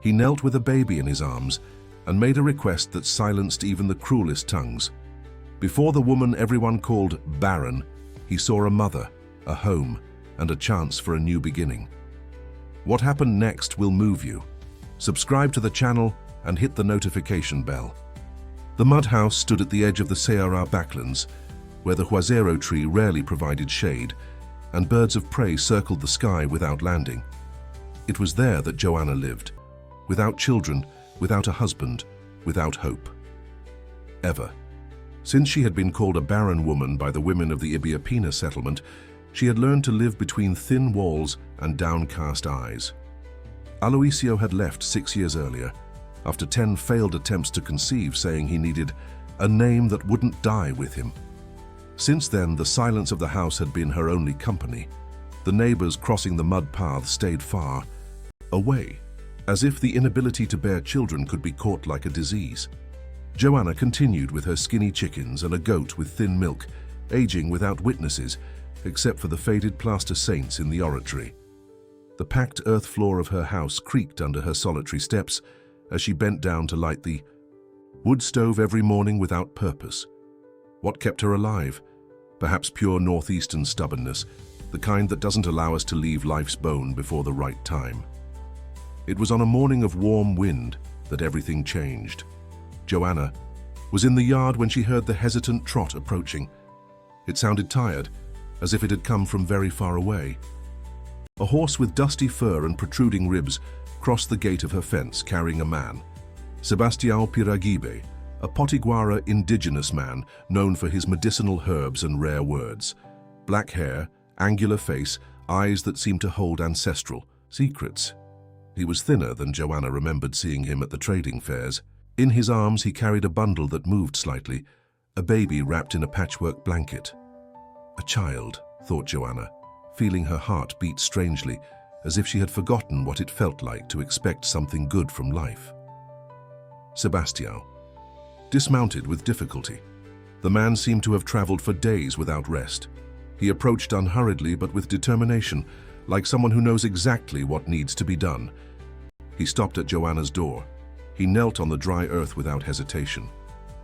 He knelt with a baby in his arms and made a request that silenced even the cruelest tongues. Before the woman everyone called barren, he saw a mother, a home, and a chance for a new beginning. What happened next will move you. Subscribe to the channel and hit the notification bell. The mud house stood at the edge of the Ceará backlands, where the huazeiro tree rarely provided shade, and birds of prey circled the sky without landing. It was there that Joanna lived, without children, without a husband, without hope. Ever. Since she had been called a barren woman by the women of the Ibiapina settlement, she had learned to live between thin walls and downcast eyes. Aloisio had left 6 years earlier, after 10 failed attempts to conceive, saying he needed a name that wouldn't die with him. Since then, the silence of the house had been her only company. The neighbors crossing the mud path stayed far away, as if the inability to bear children could be caught like a disease. Joanna continued with her skinny chickens and a goat with thin milk, aging without witnesses, except for the faded plaster saints in the oratory. The packed earth floor of her house creaked under her solitary steps as she bent down to light the wood stove every morning without purpose. What kept her alive? Perhaps pure northeastern stubbornness, the kind that doesn't allow us to leave life's bone before the right time. It was on a morning of warm wind that everything changed. Joanna was in the yard when she heard the hesitant trot approaching. It sounded tired, as if it had come from very far away. A horse with dusty fur and protruding ribs crossed the gate of her fence carrying a man, Sebastião Piragibe, a Potiguara indigenous man known for his medicinal herbs and rare words. Black hair, angular face, eyes that seemed to hold ancestral secrets. He was thinner than Joanna remembered seeing him at the trading fairs. In his arms he carried a bundle that moved slightly, a baby wrapped in a patchwork blanket. A child, thought Joanna, feeling her heart beat strangely, as if she had forgotten what it felt like to expect something good from life. Sebastião dismounted with difficulty. The man seemed to have traveled for days without rest. He approached unhurriedly but with determination, like someone who knows exactly what needs to be done. He stopped at Joanna's door. He knelt on the dry earth without hesitation.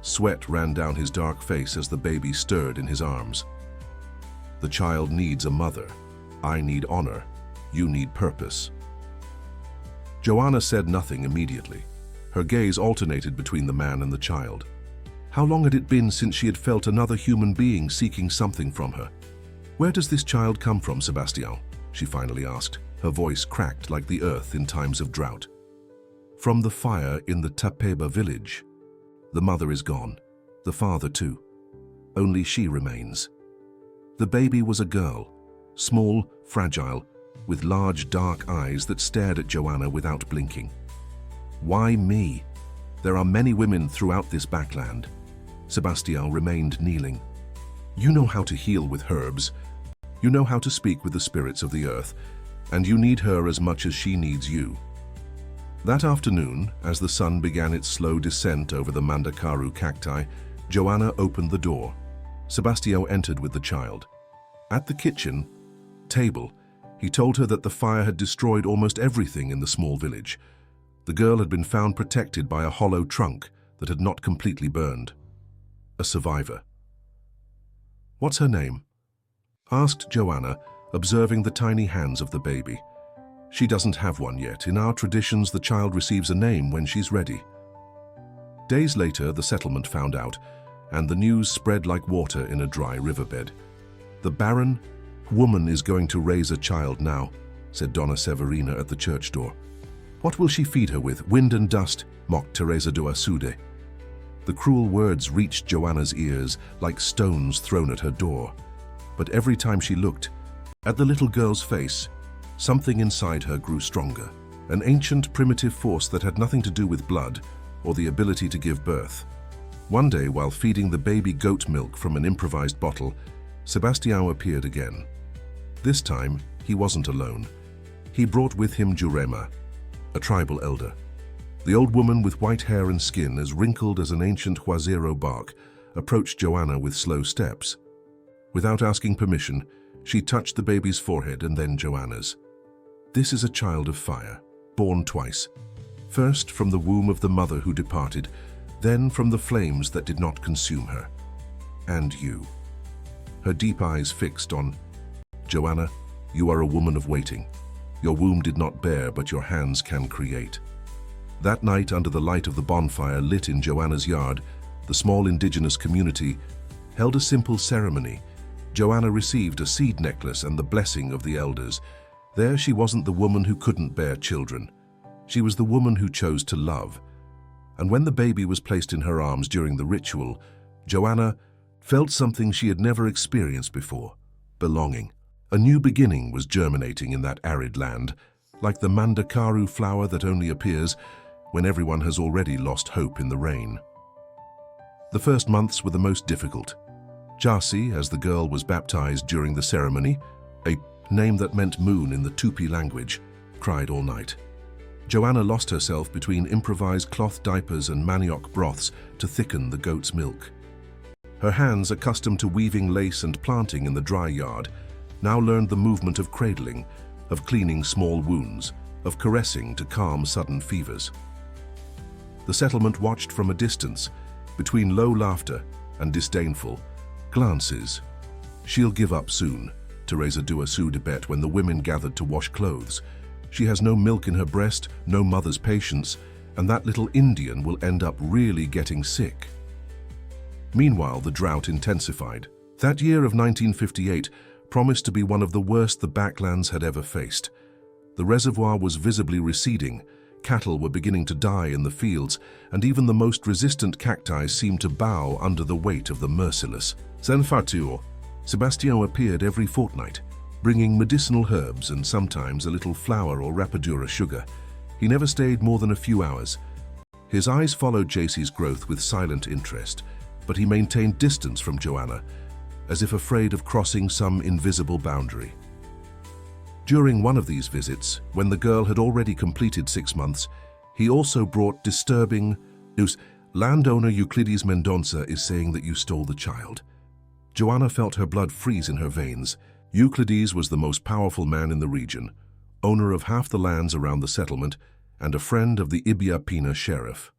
Sweat ran down his dark face as the baby stirred in his arms. The child needs a mother. I need honor. You need purpose. Joanna said nothing immediately. Her gaze alternated between the man and the child. How long had it been since she had felt another human being seeking something from her? Where does this child come from, Sebastião? She finally asked. Her voice cracked like the earth in times of drought. From the fire in the Tapeba village. The mother is gone. The father too. Only she remains. The baby was a girl, small, fragile, with large dark eyes that stared at Joanna without blinking. Why me? There are many women throughout this backland. Sebastião remained kneeling. You know how to heal with herbs. You know how to speak with the spirits of the earth, and you need her as much as she needs you. That afternoon, as the sun began its slow descent over the Mandacaru cacti, Joanna opened the door. Sebastião entered with the child. At the kitchen table, he told her that the fire had destroyed almost everything in the small village. The girl had been found protected by a hollow trunk that had not completely burned. A survivor. What's her name? Asked Joanna, observing the tiny hands of the baby. She doesn't have one yet. In our traditions, the child receives a name when she's ready. Days later, the settlement found out, and the news spread like water in a dry riverbed. The barren woman is going to raise a child now, said Donna Severina at the church door. What will she feed her with? Wind and dust, mocked Teresa do Açude. The cruel words reached Joanna's ears like stones thrown at her door. But every time she looked at the little girl's face, something inside her grew stronger, an ancient primitive force that had nothing to do with blood or the ability to give birth. One day, while feeding the baby goat milk from an improvised bottle, Sebastião appeared again. This time, he wasn't alone. He brought with him Jurema, a tribal elder. The old woman with white hair and skin as wrinkled as an ancient huazeiro bark approached Joanna with slow steps. Without asking permission, she touched the baby's forehead and then Joanna's. This is a child of fire, born twice. First from the womb of the mother who departed, then from the flames that did not consume her. And you. Her deep eyes fixed on, Joanna, you are a woman of waiting. Your womb did not bear, but your hands can create. That night, under the light of the bonfire lit in Joanna's yard, the small indigenous community held a simple ceremony. Joanna received a seed necklace and the blessing of the elders. There she wasn't the woman who couldn't bear children. She was the woman who chose to love. And when the baby was placed in her arms during the ritual, Joanna felt something she had never experienced before: belonging. A new beginning was germinating in that arid land, like the mandakaru flower that only appears when everyone has already lost hope in the rain. The first months were the most difficult. Jasi, as the girl was baptized during the ceremony, a name that meant moon in the Tupi language, cried all night. Joanna lost herself between improvised cloth diapers and manioc broths to thicken the goat's milk. Her hands, accustomed to weaving lace and planting in the dry yard, now learned the movement of cradling, of cleaning small wounds, of caressing to calm sudden fevers. The settlement watched from a distance, between low laughter and disdainful glances. She'll give up soon, Teresa Duasu debet when the women gathered to wash clothes. She has no milk in her breast, no mother's patience, and that little Indian will end up really getting sick. Meanwhile, the drought intensified. That year of 1958 promised to be one of the worst the backlands had ever faced. The reservoir was visibly receding, cattle were beginning to die in the fields, and even the most resistant cacti seemed to bow under the weight of the merciless. Senfatio, Sebastian appeared every fortnight, bringing medicinal herbs and sometimes a little flour or rapadura sugar. He never stayed more than a few hours. His eyes followed Jasi's growth with silent interest, but he maintained distance from Joanna, as if afraid of crossing some invisible boundary. During one of these visits, when the girl had already completed 6 months, he also brought disturbing news. Landowner Euclides Mendonça is saying that you stole the child. Joanna felt her blood freeze in her veins. Euclides was the most powerful man in the region, owner of half the lands around the settlement, and a friend of the Ibiapina sheriff.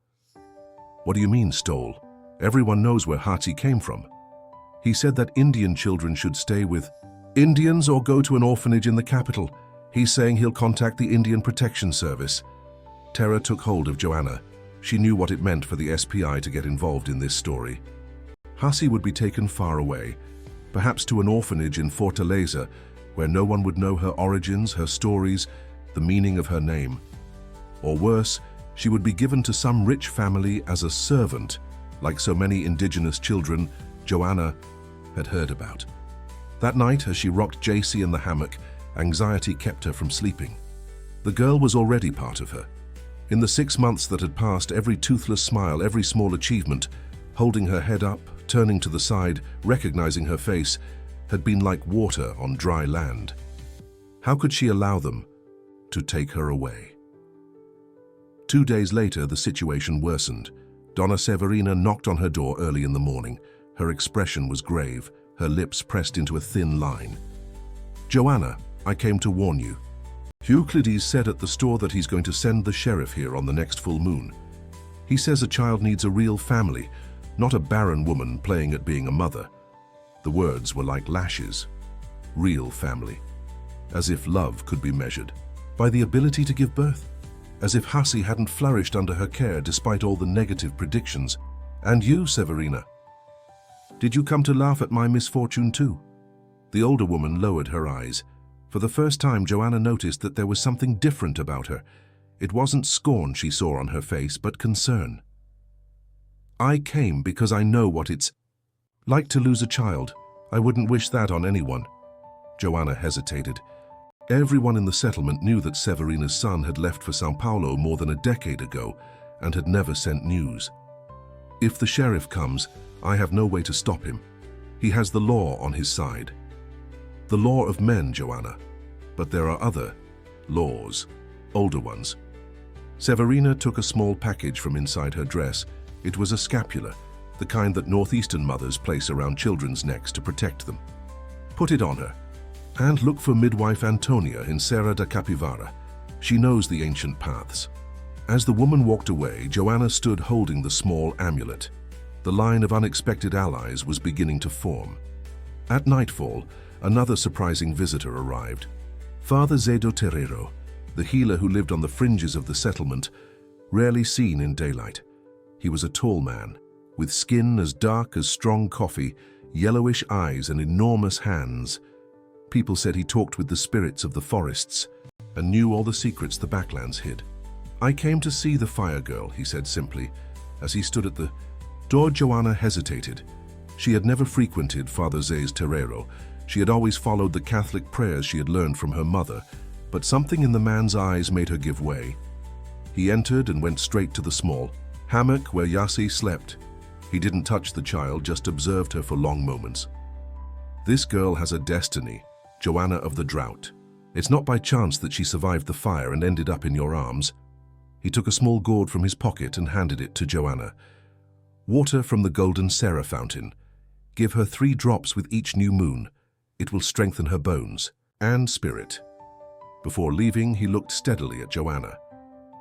What do you mean, stole? Everyone knows where Hati came from. He said that Indian children should stay with Indians or go to an orphanage in the capital. He's saying he'll contact the Indian Protection Service. Terror took hold of Joanna. She knew what it meant for the SPI to get involved in this story. Hasi would be taken far away, perhaps to an orphanage in Fortaleza, where no one would know her origins, her stories, the meaning of her name. Or worse, she would be given to some rich family as a servant, like so many indigenous children Joanna had heard about. That night, as she rocked Jasi in the hammock, anxiety kept her from sleeping. The girl was already part of her. In the 6 months that had passed, every toothless smile, every small achievement, holding her head up, turning to the side, recognizing her face, had been like water on dry land. How could she allow them to take her away? 2 days later, the situation worsened. Donna Severina knocked on her door early in the morning. Her expression was grave, her lips pressed into a thin line. Joanna, I came to warn you. Euclides said at the store that he's going to send the sheriff here on the next full moon. He says a child needs a real family, not a barren woman playing at being a mother. The words were like lashes. Real family. As if love could be measured by the ability to give birth. As if Hasi hadn't flourished under her care despite all the negative predictions. And you, Severina? Did you come to laugh at my misfortune too? The older woman lowered her eyes. For the first time, Joanna noticed that there was something different about her. It wasn't scorn she saw on her face, but concern. I came because I know what it's like to lose a child. I wouldn't wish that on anyone. Joanna hesitated. Everyone in the settlement knew that Severina's son had left for São Paulo more than a decade ago and had never sent news. If the sheriff comes, I have no way to stop him. He has the law on his side. The law of men, Joanna. But there are other laws, older ones. Severina took a small package from inside her dress. It was a scapular, the kind that northeastern mothers place around children's necks to protect them. Put it on her. And look for midwife Antonia in Serra da Capivara. She knows the ancient paths. As the woman walked away, Joanna stood holding the small amulet. The line of unexpected allies was beginning to form. At nightfall, another surprising visitor arrived. Father Zedo Terrero, the healer who lived on the fringes of the settlement, rarely seen in daylight. He was a tall man, with skin as dark as strong coffee, yellowish eyes and enormous hands. People said he talked with the spirits of the forests and knew all the secrets the backlands hid. "I came to see the fire girl," he said simply. As he stood at the door, Joanna hesitated. She had never frequented Father Ze's Terrero. She had always followed the Catholic prayers she had learned from her mother, but something in the man's eyes made her give way. He entered and went straight to the small hammock where Yasi slept. He didn't touch the child, just observed her for long moments. "This girl has a destiny, Joanna of the Drought. It's not by chance that she survived the fire and ended up in your arms." He took a small gourd from his pocket and handed it to Joanna. "Water from the golden Sarah fountain. Give her 3 drops with each new moon. It will strengthen her bones and spirit." Before leaving, he looked steadily at Joanna.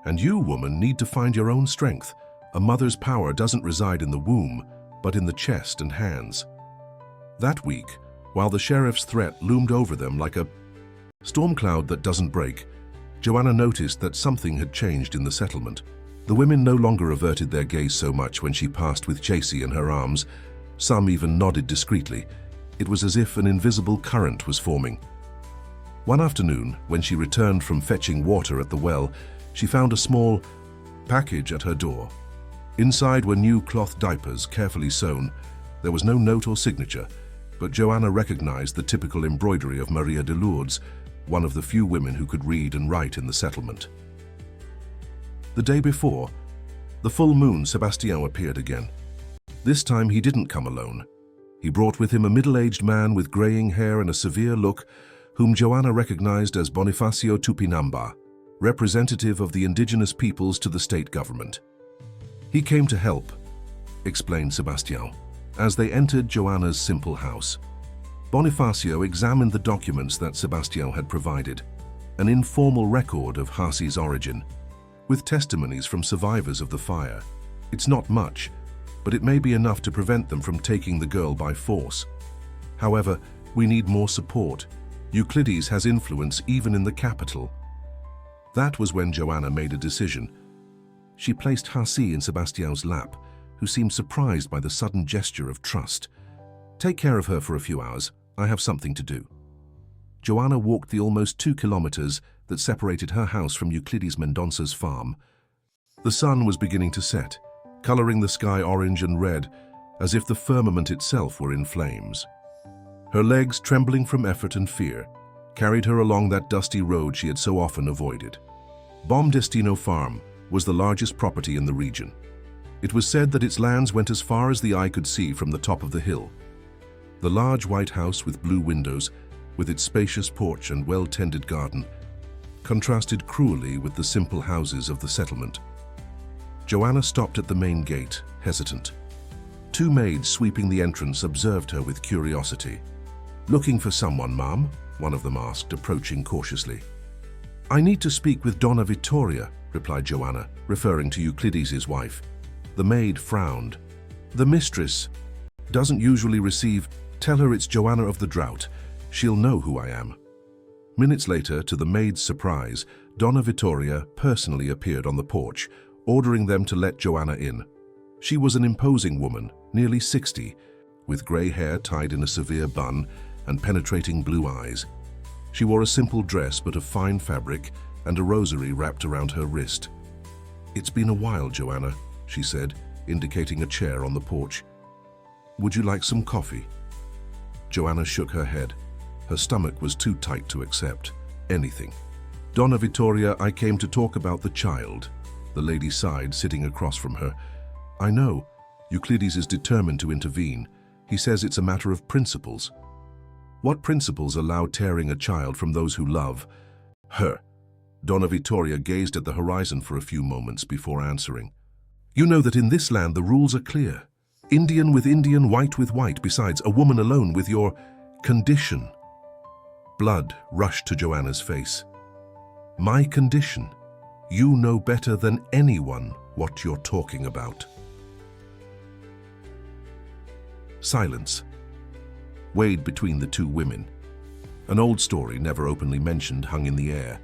"And you, woman, need to find your own strength. A mother's power doesn't reside in the womb, but in the chest and hands." That week, while the sheriff's threat loomed over them like a storm cloud that doesn't break, Joanna noticed that something had changed in the settlement. The women no longer averted their gaze so much when she passed with Chasey in her arms. Some even nodded discreetly. It was as if an invisible current was forming. One afternoon, when she returned from fetching water at the well, she found a small package at her door. Inside were new cloth diapers, carefully sewn. There was no note or signature, but Joanna recognized the typical embroidery of Maria de Lourdes, one of the few women who could read and write in the settlement. The day before, the full moon, Sebastian appeared again. This time he didn't come alone. He brought with him a middle-aged man with graying hair and a severe look, whom Joanna recognized as Bonifacio Tupinamba, representative of the indigenous peoples to the state government. "He came to help," explained Sebastian, as they entered Joanna's simple house. Bonifacio examined the documents that Sebastian had provided, an informal record of Hasi's origin, with testimonies from survivors of the fire. "It's not much, but it may be enough to prevent them from taking the girl by force. However, we need more support. Euclides has influence even in the capital." That was when Joanna made a decision. She placed Hasi in Sebastian's lap, who seemed surprised by the sudden gesture of trust. "Take care of her for a few hours. I have something to do." Joanna walked the almost 2 kilometers that separated her house from Euclides Mendonca's farm. The sun was beginning to set, coloring the sky orange and red, as if the firmament itself were in flames. Her legs, trembling from effort and fear, carried her along that dusty road she had so often avoided. Bom Destino Farm was the largest property in the region. It was said that its lands went as far as the eye could see from the top of the hill. The large white house with blue windows, with its spacious porch and well-tended garden, contrasted cruelly with the simple houses of the settlement. Joanna stopped at the main gate, hesitant. 2 maids sweeping the entrance observed her with curiosity. "Looking for someone, ma'am?" one of them asked, approaching cautiously. "I need to speak with Donna Vittoria," replied Joanna, referring to Euclides' wife. The maid frowned. "The mistress doesn't usually receive. Tell her it's Joanna of the Drought. She'll know who I am." Minutes later, to the maid's surprise, Donna Vittoria personally appeared on the porch, ordering them to let Joanna in. She was an imposing woman, nearly 60, with grey hair tied in a severe bun and penetrating blue eyes. She wore a simple dress but of fine fabric and a rosary wrapped around her wrist. "It's been a while, Joanna," she said, indicating a chair on the porch. "Would you like some coffee?" Joanna shook her head. Her stomach was too tight to accept anything. "Donna Vittoria, I came to talk about the child." The lady sighed, sitting across from her. "I know. Euclides is determined to intervene. He says it's a matter of principles." "What principles allow tearing a child from those who love her?" Donna Vittoria gazed at the horizon for a few moments before answering. "You know that in this land the rules are clear. Indian with Indian, white with white, besides a woman alone with your condition." Blood rushed to Joanna's face. "My condition? You know better than anyone what you're talking about. Silence weighed between the two women. An old story, never openly mentioned, hung in the air.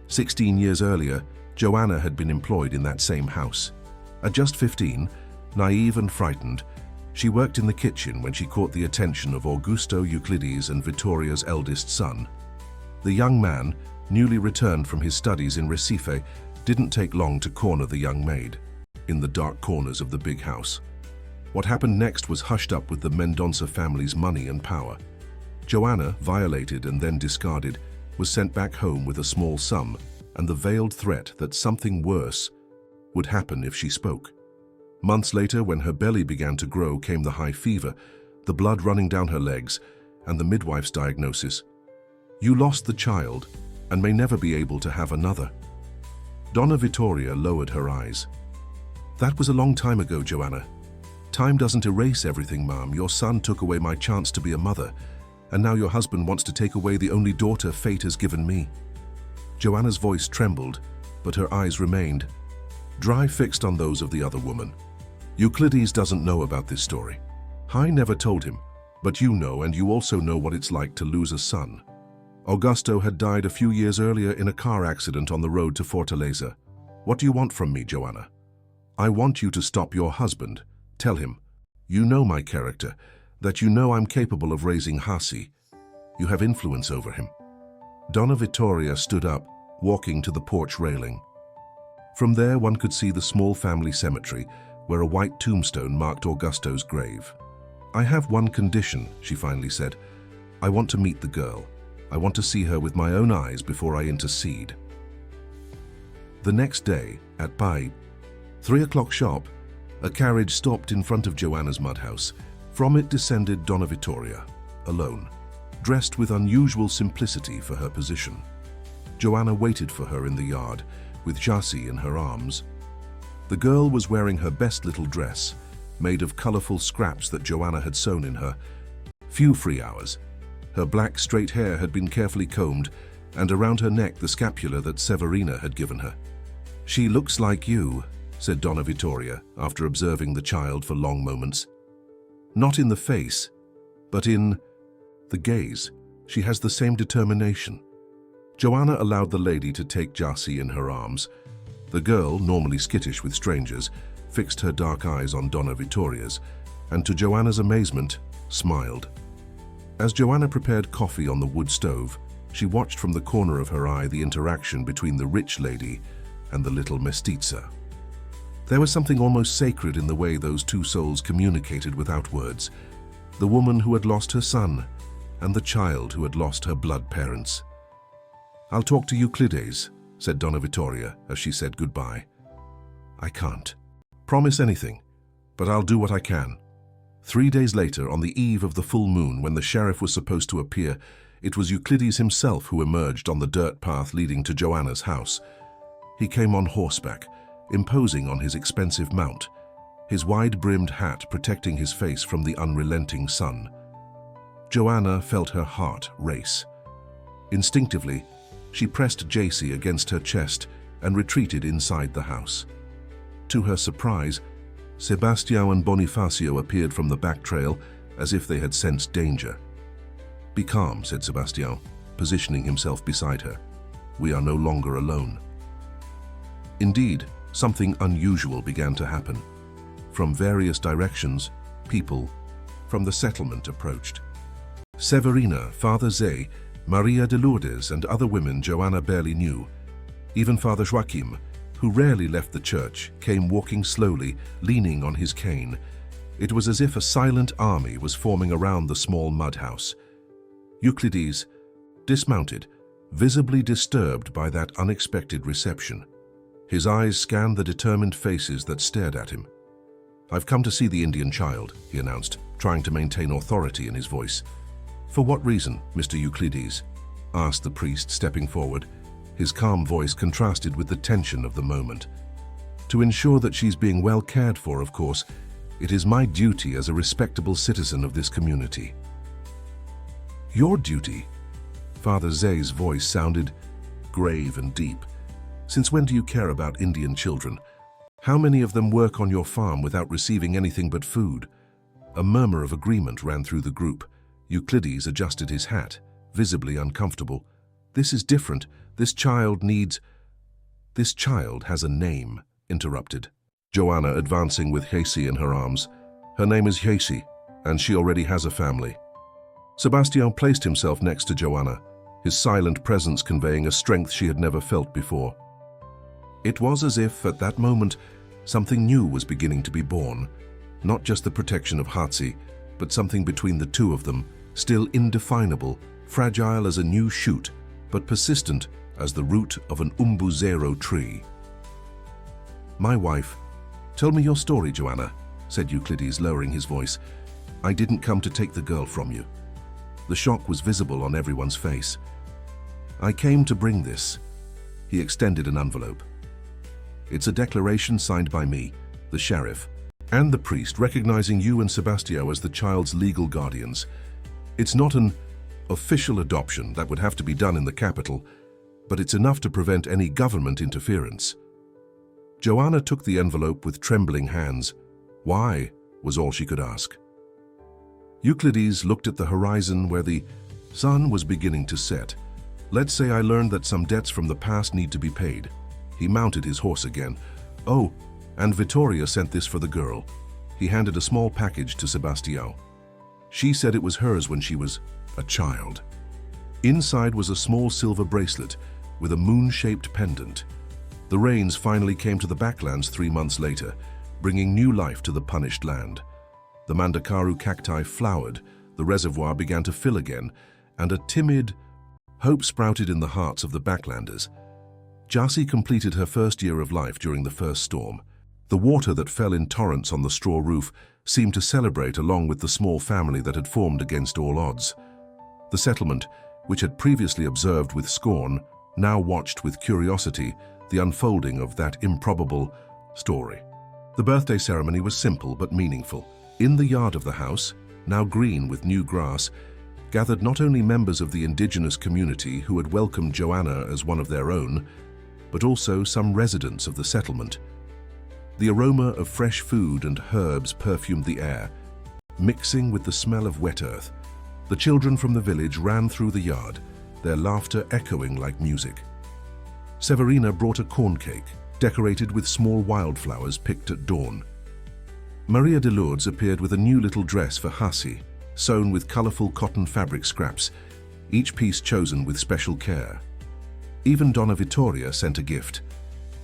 16 years earlier, Joanna had been employed in that same house. At just 15, naive and frightened, she worked in the kitchen when she caught the attention of Augusto Euclides and Vittoria's eldest son. The young man, newly returned from his studies in Recife, didn't take long to corner the young maid in the dark corners of the big house. What happened next was hushed up with the Mendonça family's money and power. Joanna, violated and then discarded, was sent back home with a small sum and the veiled threat that something worse would happen if she spoke. Months later, when her belly began to grow, came the high fever, the blood running down her legs, and the midwife's diagnosis. You lost the child and may never be able to have another. Donna Vittoria lowered her eyes. That was a long time ago, Joanna. Time doesn't erase everything, Mom. Your son took away my chance to be a mother, and now your husband wants to take away the only daughter fate has given me. Joanna's voice trembled, but her eyes remained, dry, fixed on those of the other woman. Euclides doesn't know about this story. I never told him, but you know, and you also know what it's like to lose a son. Augusto had died a few years earlier in a car accident on the road to Fortaleza. What do you want from me, Joanna? I want you to stop your husband. Tell him, you know my character, that you know I'm capable of raising Hasi. You have influence over him. Donna Vittoria stood up, walking to the porch railing. From there one could see the small family cemetery, where a white tombstone marked Augusto's grave. I have one condition, she finally said. I want to meet the girl. I want to see her with my own eyes before I intercede. The next day, at Pai, 3 o'clock sharp, a carriage stopped in front of Joanna's mud house. From it descended Donna Vittoria, alone, dressed with unusual simplicity for her position. Joanna waited for her in the yard, with Jassy in her arms. The girl was wearing her best little dress, made of colorful scraps that Joanna had sewn in her. Few free hours. Her black straight hair had been carefully combed, and around her neck the scapular that Severina had given her. She looks like you, said Donna Vittoria, after observing the child for long moments. Not in the face, but in the gaze. She has the same determination. Joanna allowed the lady to take Jassy in her arms. The girl, normally skittish with strangers, fixed her dark eyes on Donna Vittoria's, and to Joanna's amazement, smiled. As Joanna prepared coffee on the wood stove, she watched from the corner of her eye the interaction between the rich lady and the little mestiza. There was something almost sacred in the way those two souls communicated without words. The woman who had lost her son, and the child who had lost her blood parents. I'll talk to Euclides, said Donna Vittoria as she said goodbye. I can't promise anything, but I'll do what I can. 3 days later, on the eve of the full moon, when the sheriff was supposed to appear, it was Euclides himself who emerged on the dirt path leading to Joanna's house. He came on horseback, imposing on his expensive mount, his wide-brimmed hat protecting his face from the unrelenting sun. Joanna felt her heart race. Instinctively, she pressed Jassy against her chest and retreated inside the house. To her surprise, Sebastião and Bonifacio appeared from the back trail as if they had sensed danger. Be calm, said Sebastião, positioning himself beside her. We are no longer alone. Indeed, something unusual began to happen. From various directions, people from the settlement approached. Severina, Father Zé, Maria de Lourdes, and other women Joanna barely knew. Even Father Joaquim, who rarely left the church, came walking slowly, leaning on his cane. It was as if a silent army was forming around the small mud house. Euclides dismounted, visibly disturbed by that unexpected reception. His eyes scanned the determined faces that stared at him. I've come to see the Indian child, he announced, trying to maintain authority in his voice. For what reason, Mr. Euclides? Asked the priest, stepping forward. His calm voice contrasted with the tension of the moment. To ensure that she's being well cared for, of course. It is my duty as a respectable citizen of this community. Your duty? Father Zé's voice sounded grave and deep. Since when do you care about Indian children? How many of them work on your farm without receiving anything but food?" A murmur of agreement ran through the group. Euclides adjusted his hat, visibly uncomfortable. "This is different. This child has a name," interrupted Joanna, advancing with Hesi in her arms. "Her name is Hesi, and she already has a family." Sebastian placed himself next to Joanna, his silent presence conveying a strength she had never felt before. It was as if, at that moment, something new was beginning to be born. Not just the protection of Hatsi, but something between the two of them, still indefinable, fragile as a new shoot, but persistent as the root of an umbuzero tree. "My wife. Tell me your story, Joanna," said Euclides, lowering his voice. "I didn't come to take the girl from you." The shock was visible on everyone's face. "I came to bring this." He extended an envelope. "It's a declaration signed by me, the sheriff, and the priest, recognizing you and Sebastio as the child's legal guardians. It's not an official adoption that would have to be done in the capital, but it's enough to prevent any government interference." Joanna took the envelope with trembling hands. "Why?" was all she could ask. Euclides looked at the horizon where the sun was beginning to set. "Let's say I learned that some debts from the past need to be paid." He mounted his horse again. "Oh, and Vittoria sent this for the girl." He handed a small package to Sebastio. "She said it was hers when she was a child." Inside was a small silver bracelet with a moon-shaped pendant. The rains finally came to the backlands 3 months later, bringing new life to the punished land. The Mandakaru cacti flowered, the reservoir began to fill again, and a timid hope sprouted in the hearts of the backlanders. Jasi completed her first year of life during the first storm. The water that fell in torrents on the straw roof seemed to celebrate along with the small family that had formed against all odds. The settlement, which had previously observed with scorn, now watched with curiosity the unfolding of that improbable story. The birthday ceremony was simple but meaningful. In the yard of the house, now green with new grass, gathered not only members of the indigenous community who had welcomed Joanna as one of their own, but also some residents of the settlement. The aroma of fresh food and herbs perfumed the air, mixing with the smell of wet earth. The children from the village ran through the yard, their laughter echoing like music. Severina brought a corn cake, decorated with small wildflowers picked at dawn. Maria de Lourdes appeared with a new little dress for Hasi, sewn with colorful cotton fabric scraps, each piece chosen with special care. Even Donna Vittoria sent a gift,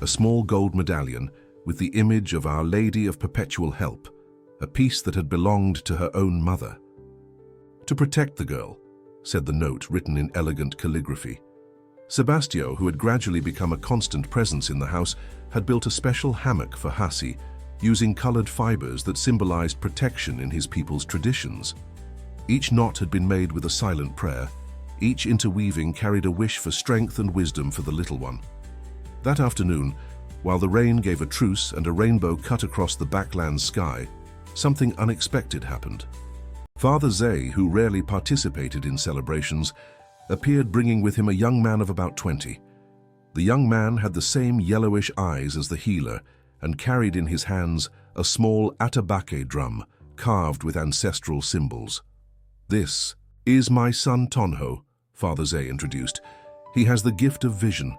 a small gold medallion with the image of Our Lady of Perpetual Help, a piece that had belonged to her own mother. "To protect the girl," said the note written in elegant calligraphy. Sebastio, who had gradually become a constant presence in the house, had built a special hammock for Hasi, using colored fibers that symbolized protection in his people's traditions. Each knot had been made with a silent prayer. Each interweaving carried a wish for strength and wisdom for the little one. That afternoon, while the rain gave a truce and a rainbow cut across the backland sky, something unexpected happened. Father Zay, who rarely participated in celebrations, appeared bringing with him a young man of about 20. The young man had the same yellowish eyes as the healer and carried in his hands a small Apache drum carved with ancestral symbols. "This is my son Tonho," Father Zay introduced. "He has the gift of vision."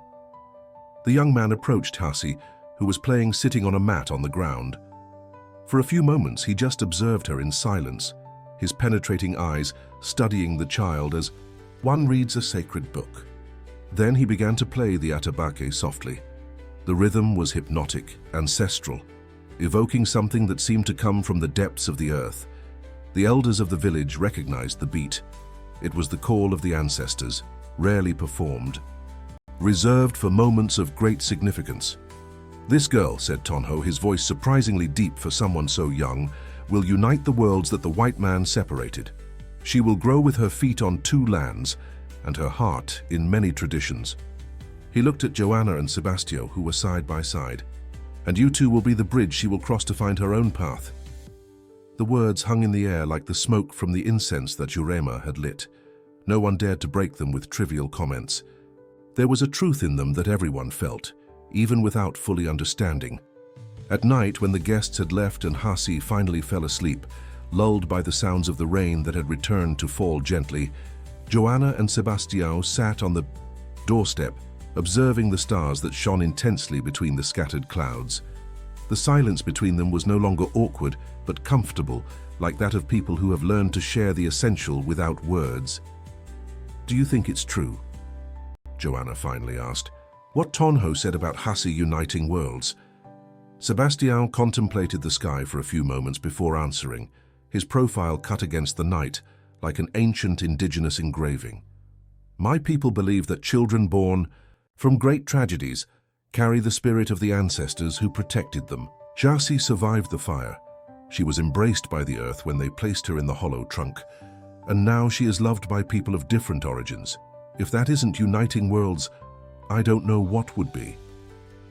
The young man approached Hasi, who was playing sitting on a mat on the ground. For a few moments he just observed her in silence, his penetrating eyes studying the child as one reads a sacred book. Then he began to play the Apache softly. The rhythm was hypnotic, ancestral, evoking something that seemed to come from the depths of the earth. The elders of the village recognized the beat. It was the call of the ancestors, rarely performed, reserved for moments of great significance. "This girl," said Tonho, his voice surprisingly deep for someone so young, "will unite the worlds that the white man separated. She will grow with her feet on 2 lands and her heart in many traditions." He looked at Joanna and Sebastio, who were side by side. "And you two will be the bridge she will cross to find her own path." The words hung in the air like the smoke from the incense that Jurema had lit. No one dared to break them with trivial comments. There was a truth in them that everyone felt, even without fully understanding. At night, when the guests had left and Hasi finally fell asleep, lulled by the sounds of the rain that had returned to fall gently, Joanna and Sebastião sat on the doorstep, observing the stars that shone intensely between the scattered clouds. The silence between them was no longer awkward, but comfortable, like that of people who have learned to share the essential without words. "Do you think it's true?" Joanna finally asked. "What Tonho said about Hasi uniting worlds?" Sebastião contemplated the sky for a few moments before answering, his profile cut against the night, like an ancient indigenous engraving. "My people believe that children born from great tragedies carry the spirit of the ancestors who protected them. Jasi survived the fire. She was embraced by the earth when they placed her in the hollow trunk, and now she is loved by people of different origins. If that isn't uniting worlds, I don't know what would be."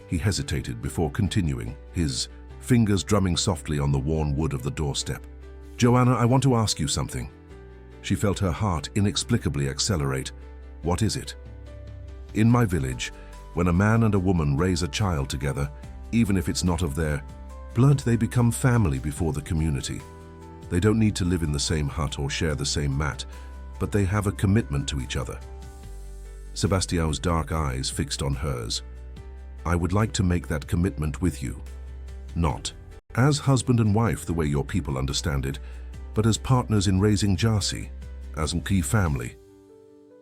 He hesitated before continuing, his fingers drumming softly on the worn wood of the doorstep. "Joanna, I want to ask you something." She felt her heart inexplicably accelerate. "What is it?" "In my village, when a man and a woman raise a child together, even if it's not of their blood, they become family before the community. They don't need to live in the same hut or share the same mat, but they have a commitment to each other." Sebastião's dark eyes fixed on hers. "I would like to make that commitment with you. Not as husband and wife the way your people understand it, but as partners in raising Jasi, as a key family."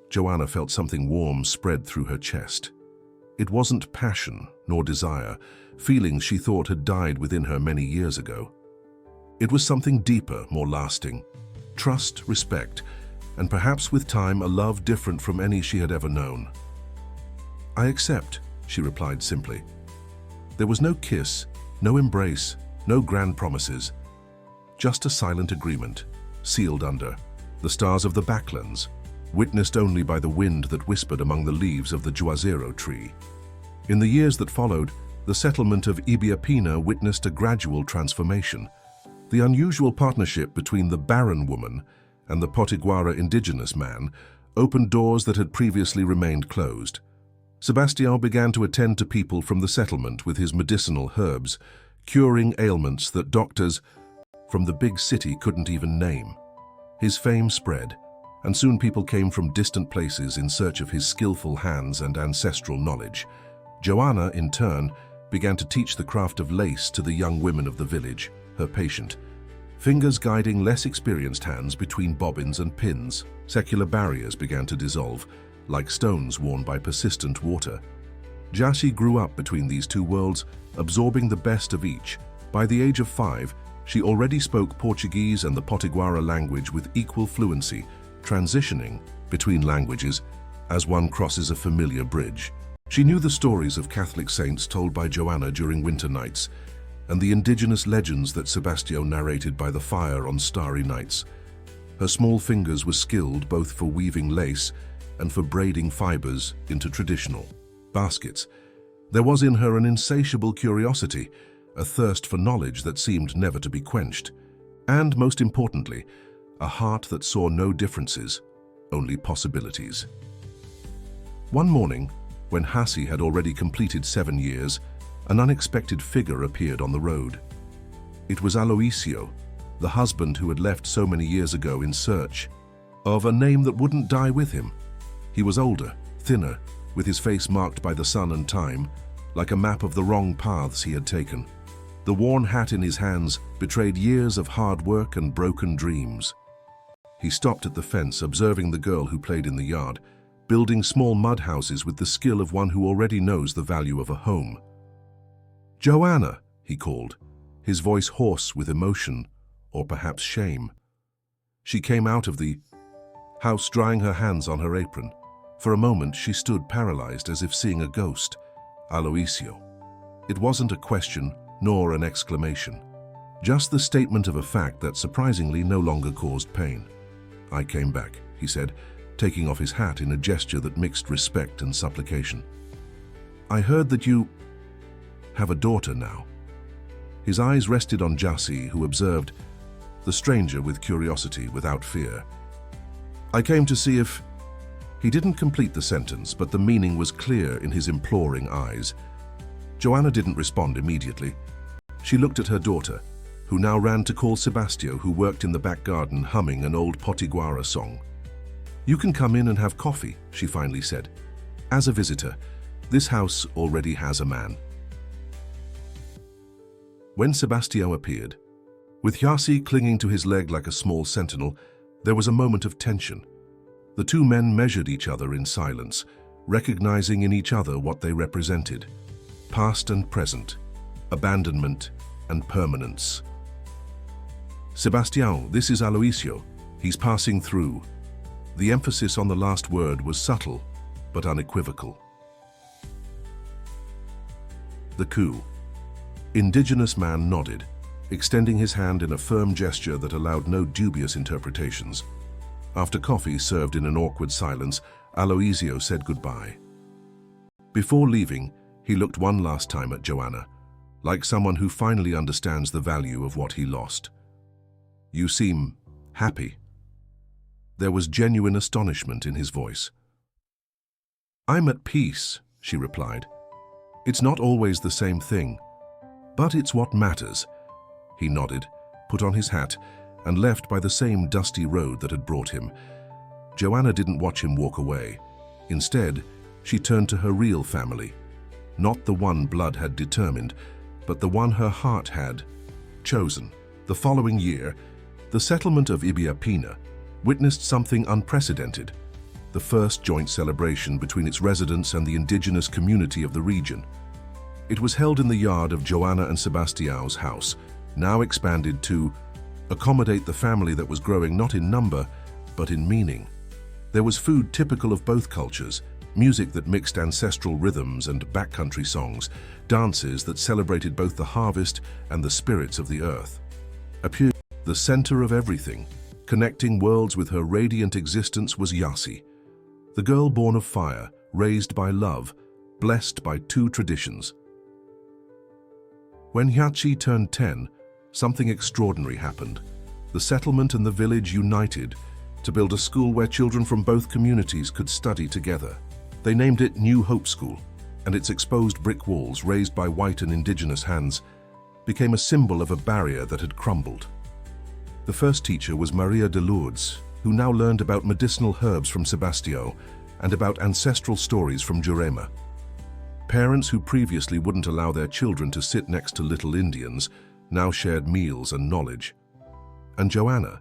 Joanna felt something warm spread through her chest. It wasn't passion nor desire, feelings she thought had died within her many years ago. It was something deeper, more lasting. Trust, respect, and perhaps with time a love different from any she had ever known. "I accept," she replied simply. There was no kiss, no embrace, no grand promises. Just a silent agreement, sealed under the stars of the backlands, witnessed only by the wind that whispered among the leaves of the juazeiro tree. In the years that followed, the settlement of Ibiapina witnessed a gradual transformation. The unusual partnership between the barren woman and the Potiguara indigenous man opened doors that had previously remained closed. Sebastião began to attend to people from the settlement with his medicinal herbs, curing ailments that doctors from the big city couldn't even name. His fame spread, and soon people came from distant places in search of his skillful hands and ancestral knowledge. Joanna, in turn, began to teach the craft of lace to the young women of the village, her patient, fingers guiding less experienced hands between bobbins and pins. Secular barriers began to dissolve, like stones worn by persistent water. Jasi grew up between these two worlds, absorbing the best of each. By the age of 5, she already spoke Portuguese and the Potiguara language with equal fluency, transitioning between languages as one crosses a familiar bridge. She knew the stories of Catholic saints told by Joanna during winter nights, and the indigenous legends that Sebastião narrated by the fire on starry nights. Her small fingers were skilled both for weaving lace and for braiding fibers into traditional baskets. There was in her an insatiable curiosity, a thirst for knowledge that seemed never to be quenched, and, most importantly, a heart that saw no differences, only possibilities. One morning, when Hasi had already completed 7 years, an unexpected figure appeared on the road. It was Aloisio, the husband who had left so many years ago in search of a name that wouldn't die with him. He was older, thinner, with his face marked by the sun and time, like a map of the wrong paths he had taken. The worn hat in his hands betrayed years of hard work and broken dreams. He stopped at the fence, observing the girl who played in the yard, building small mud houses with the skill of one who already knows the value of a home. "Joanna," he called, his voice hoarse with emotion, or perhaps shame. She came out of the house drying her hands on her apron. For a moment she stood paralyzed as if seeing a ghost. Aloisio. It wasn't a question nor an exclamation, just the statement of a fact that surprisingly no longer caused pain. "I came back," he said, taking off his hat in a gesture that mixed respect and supplication. "I heard that you have a daughter now." His eyes rested on Jasi, who observed the stranger with curiosity, without fear. "I came to see if—" He didn't complete the sentence, but the meaning was clear in his imploring eyes. Joanna didn't respond immediately. She looked at her daughter, who now ran to call Sebastio, who worked in the back garden humming an old Potiguara song. "You can come in and have coffee," she finally said. "As a visitor, this house already has a man." When Sebastio appeared, with Yasi clinging to his leg like a small sentinel, there was a moment of tension. The two men measured each other in silence, recognizing in each other what they represented: past and present, abandonment and permanence. "Sebastião, this is Aloisio. He's passing through." The emphasis on the last word was subtle, but unequivocal. The coup. Indigenous man nodded, extending his hand in a firm gesture that allowed no dubious interpretations. After coffee served in an awkward silence, Aloisio said goodbye. Before leaving, he looked one last time at Joanna, like someone who finally understands the value of what he lost. "You seem happy." There was genuine astonishment in his voice. "I'm at peace," she replied. "It's not always the same thing, but it's what matters." He nodded, put on his hat, and left by the same dusty road that had brought him. Joanna didn't watch him walk away. Instead, she turned to her real family, not the one blood had determined, but the one her heart had chosen. The following year, the settlement of Ibiapina witnessed something unprecedented: the first joint celebration between its residents and the indigenous community of the region. It was held in the yard of Joanna and Sebastião's house, now expanded to accommodate the family that was growing not in number, but in meaning. There was food typical of both cultures, music that mixed ancestral rhythms and backcountry songs, dances that celebrated both the harvest and the spirits of the earth. The center of everything, connecting worlds with her radiant existence, was Yasi, the girl born of fire, raised by love, blessed by two traditions. When Hyachi turned 10, something extraordinary happened. The settlement and the village united to build a school where children from both communities could study together. They named it New Hope School, and its exposed brick walls, raised by white and indigenous hands, became a symbol of a barrier that had crumbled. The first teacher was Maria de Lourdes, who now learned about medicinal herbs from Sebastio and about ancestral stories from Jurema. Parents who previously wouldn't allow their children to sit next to little Indians now shared meals and knowledge. And Joanna,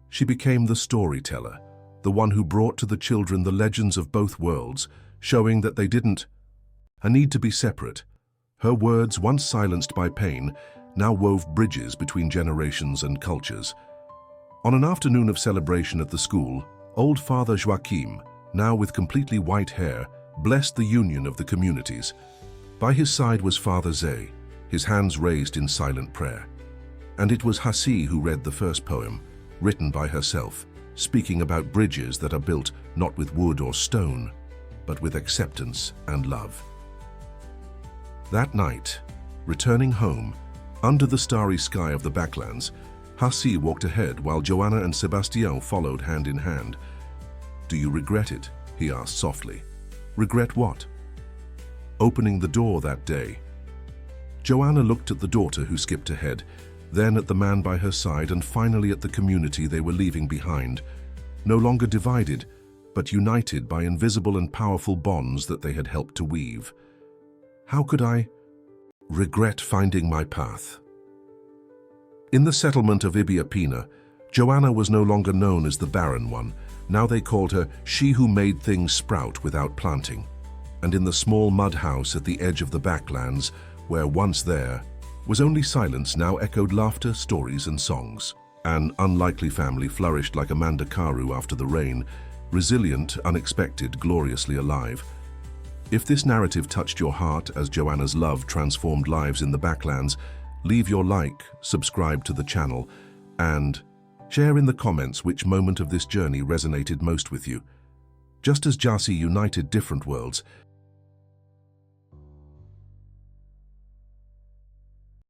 she became the storyteller, the one who brought to the children the legends of both worlds, showing that they didn't need to be separate. Her words, once silenced by pain, now wove bridges between generations and cultures. On an afternoon of celebration at the school, old Father Joachim, now with completely white hair, blessed the union of the communities. By his side was Father Zay, his hands raised in silent prayer. And it was Hassi who read the first poem, written by herself, speaking about bridges that are built not with wood or stone, but with acceptance and love. That night, returning home, under the starry sky of the backlands, Hassi walked ahead while Joanna and Sebastião followed hand in hand. "Do you regret it?" he asked softly. "Regret what?" "Opening the door that day." Joanna looked at the daughter who skipped ahead, then at the man by her side, and finally at the community they were leaving behind, no longer divided, but united by invisible and powerful bonds that they had helped to weave. "How could I regret finding my path?" In the settlement of Ibiapina, Joanna was no longer known as the barren one. Now they called her she who made things sprout without planting. And in the small mud house at the edge of the backlands, where once there was only silence, now echoed laughter, stories and songs. An unlikely family flourished like a mandakaru after the rain, resilient, unexpected, gloriously alive. If this narrative touched your heart as Joanna's love transformed lives in the backlands, leave your like, subscribe to the channel, and share in the comments which moment of this journey resonated most with you. Just as Jasi united different worlds,